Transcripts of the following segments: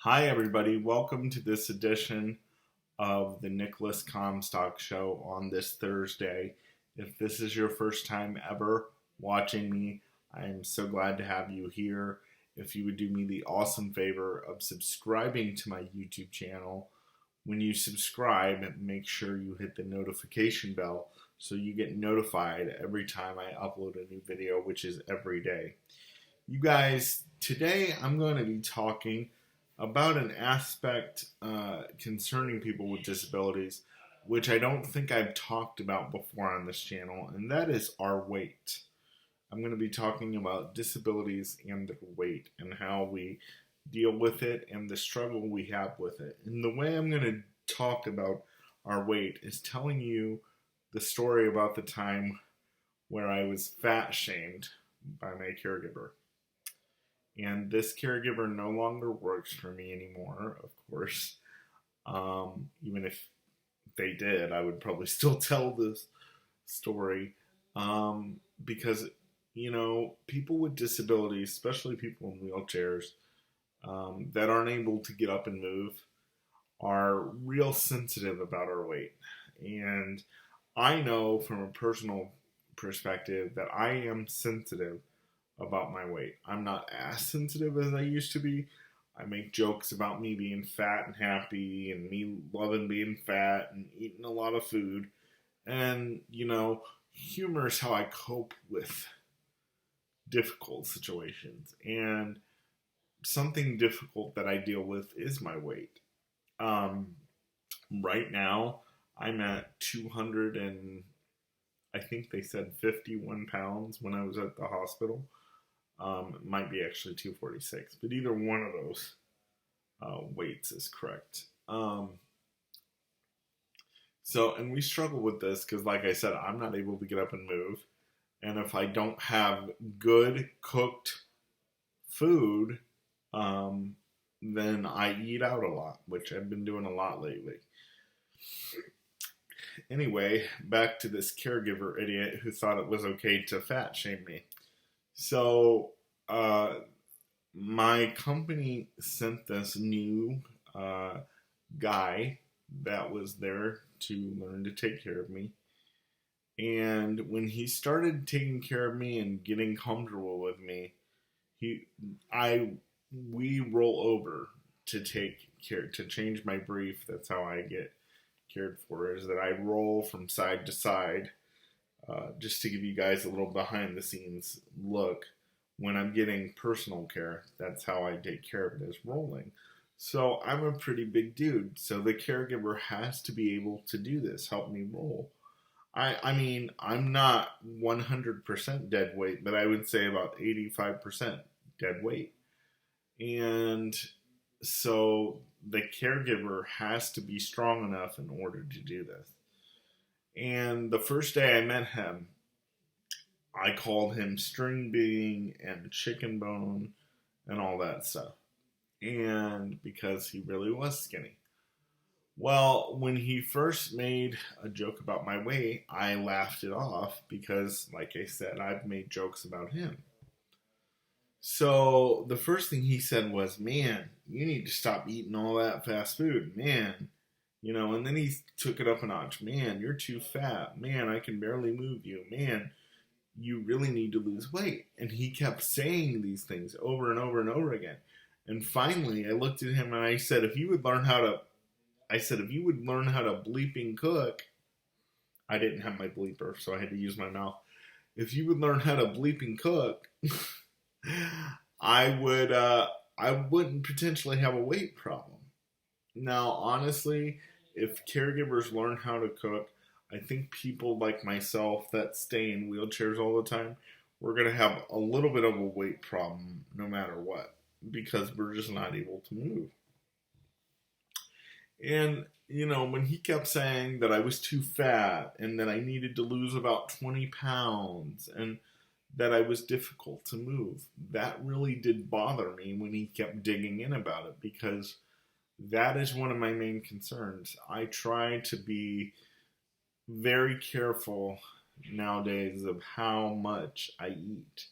Hi, everybody. Welcome to this edition of the Nicolas Comstock Show on this Thursday. If this is your first time ever watching me, I'm so glad to have you here. If you would do me the awesome favor of subscribing to my YouTube channel, when you subscribe, make sure you hit the notification bell so you get notified every time I upload a new video, which is every day. You guys, today I'm going to be talking about an aspect concerning people with disabilities, which I don't think I've talked about before on this channel, and that is our weight. I'm going to be talking about disabilities and weight and how we deal with it and the struggle we have with it. And the way I'm going to talk about our weight is telling you the story about the time where I was fat shamed by my caregiver. And this caregiver no longer works for me anymore, of course. Even if they did, I would probably still tell this story. Because, people with disabilities, especially people in wheelchairs, that aren't able to get up and move, are real sensitive about our weight. And I know from a personal perspective that I am sensitive about my weight. I'm not as sensitive as I used to be. I make jokes about me being fat and happy and me loving being fat and eating a lot of food. And, humor is how I cope with difficult situations. And something difficult that I deal with is my weight. Right now, I'm at 200 and I think they said 51 pounds when I was at the hospital. It might be actually 246, but either one of those weights is correct. And we struggle with this because, like I said, I'm not able to get up and move. And if I don't have good cooked food, then I eat out a lot, which I've been doing a lot lately. Anyway, back to this caregiver idiot who thought it was okay to fat shame me. So, my company sent this new guy that was there to learn to take care of me. And when he started taking care of me and getting comfortable with me, we roll over to take care, to change my brief. That's how I get cared for, is that I roll from side to side. Just to give you guys a little behind the scenes look, when I'm getting personal care, that's how I take care of it, is rolling. So I'm a pretty big dude, so the caregiver has to be able to do this, help me roll. I mean, I'm not 100% dead weight, but I would say about 85% dead weight. And so the caregiver has to be strong enough in order to do this. And the first day I met him, I called him string bean and chicken bone and all that stuff. And because he really was skinny. Well, when he first made a joke about my weight, I laughed it off because, like I said, I've made jokes about him. So the first thing he said was, "Man, you need to stop eating all that fast food, man." And then he took it up a notch. "Man, you're too fat. Man, I can barely move you. Man, you really need to lose weight." And he kept saying these things over and over and over again. And finally, I looked at him and I said, if you would learn how to bleeping cook, I didn't have my bleeper, so I had to use my mouth. If you would learn how to bleeping cook, I wouldn't potentially have a weight problem. Now, honestly, if caregivers learn how to cook, I think people like myself that stay in wheelchairs all the time, we're going to have a little bit of a weight problem no matter what, because we're just not able to move. And, when he kept saying that I was too fat and that I needed to lose about 20 pounds and that I was difficult to move, that really did bother me when he kept digging in about it, because that is one of my main concerns. I try to be very careful nowadays of how much I eat.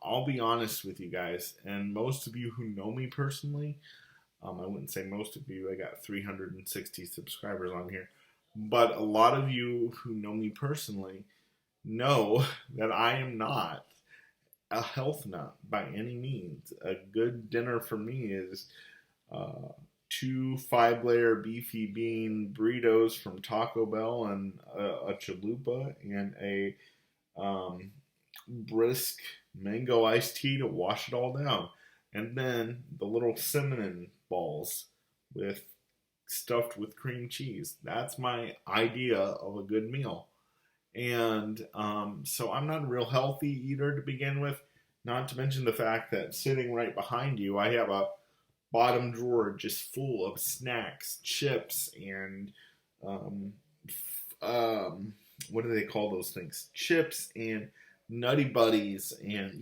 I'll be honest with you guys, and most of you who know me personally, I wouldn't say most of you, I got 360 subscribers on here, but a lot of you who know me personally know that I am not a health nut by any means. A good dinner for me is uh, two 5-layer beefy bean burritos from Taco Bell and a chalupa and a um, brisk mango iced tea to wash it all down. And then the little cinnamon balls with stuffed with cream cheese. That's my idea of a good meal. And so I'm not a real healthy eater to begin with. Not to mention the fact that sitting right behind you, I have a bottom drawer just full of snacks, chips, and um, what do they call those things? Chips and Nutty Buddies, and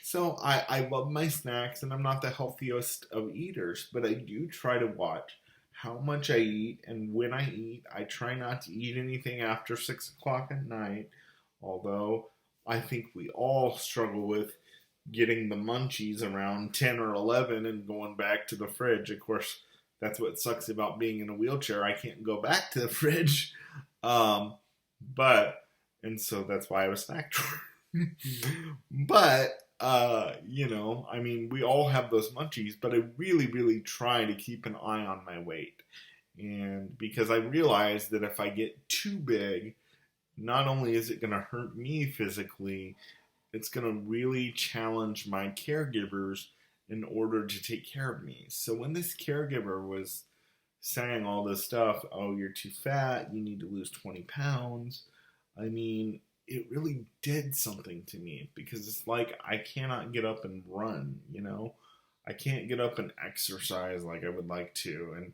So I love my snacks, and I'm not the healthiest of eaters, but I do try to watch how much I eat, and when I eat, I try not to eat anything after 6 o'clock at night, although I think we all struggle with getting the munchies around 10 or 11 and going back to the fridge. Of course, that's what sucks about being in a wheelchair. I can't go back to the fridge. Um, but, and so that's why I was snack drawer. But, I mean, we all have those munchies, but I really, really try to keep an eye on my weight. And because I realize that if I get too big, not only is it going to hurt me physically, it's going to really challenge my caregivers in order to take care of me. So when this caregiver was saying all this stuff, oh, you're too fat, you need to lose 20 pounds, I mean, it really did something to me, because it's like I cannot get up and run, I can't get up and exercise like I would like to, and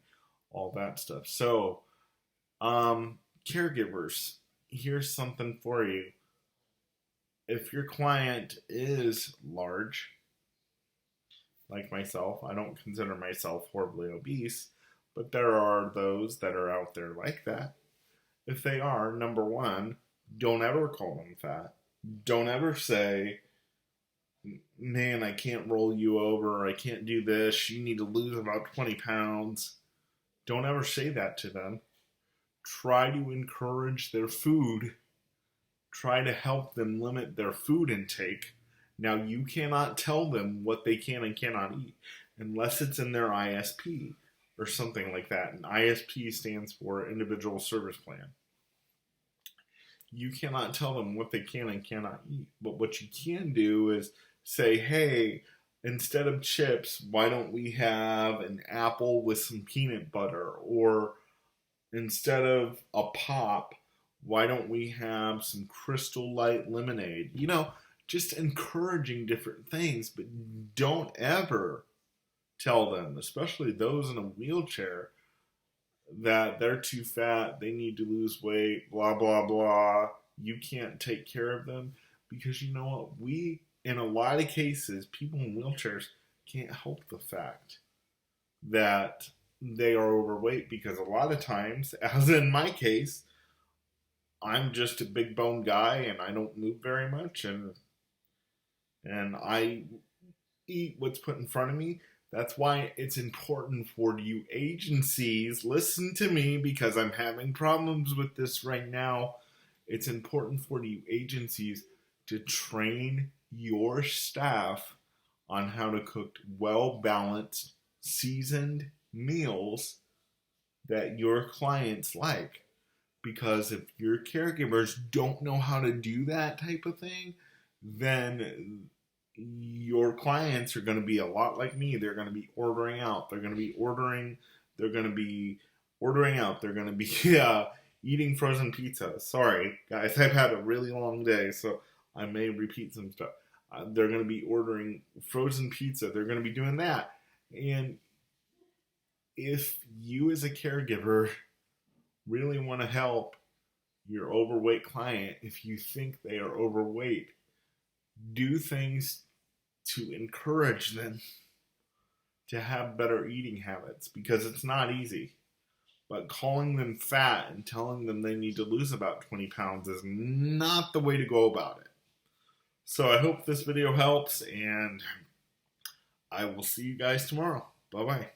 all that stuff. So, caregivers, here's something for you. If your client is large, like myself, I don't consider myself horribly obese, but there are those that are out there like that. If they are, number one, don't ever call them fat. Don't ever say, man, I can't roll you over, I can't do this, you need to lose about 20 pounds. Don't ever say that to them. Try to encourage their food. Try to help them limit their food intake. Now, you cannot tell them what they can and cannot eat unless it's in their ISP or something like that. And ISP stands for Individual Service Plan. You cannot tell them what they can and cannot eat. But what you can do is say, hey, instead of chips, why don't we have an apple with some peanut butter? Or instead of a pop, why don't we have some Crystal Light lemonade? Just encouraging different things, but don't ever tell them, especially those in a wheelchair, that they're too fat, they need to lose weight, blah, blah, blah. You can't take care of them, because you know what? We, in a lot of cases, people in wheelchairs can't help the fact that they are overweight, because a lot of times, as in my case, I'm just a big bone guy and I don't move very much, and I eat what's put in front of me. That's why it's important for you agencies, listen to me, because I'm having problems with this right now. It's important for you agencies to train your staff on how to cook well-balanced, seasoned meals that your clients like. Because if your caregivers don't know how to do that type of thing, then your clients are going to be a lot like me. They're going to be ordering out. They're going to be ordering out. They're going to be eating frozen pizza. Sorry, guys, I've had a really long day, so I may repeat some stuff. They're going to be ordering frozen pizza. They're going to be doing that. And if you as a caregiver really want to help your overweight client, if you think they are overweight, do things to encourage them to have better eating habits, because it's not easy. But calling them fat and telling them they need to lose about 20 pounds is not the way to go about it. So I hope this video helps, and I will see you guys tomorrow. Bye-bye.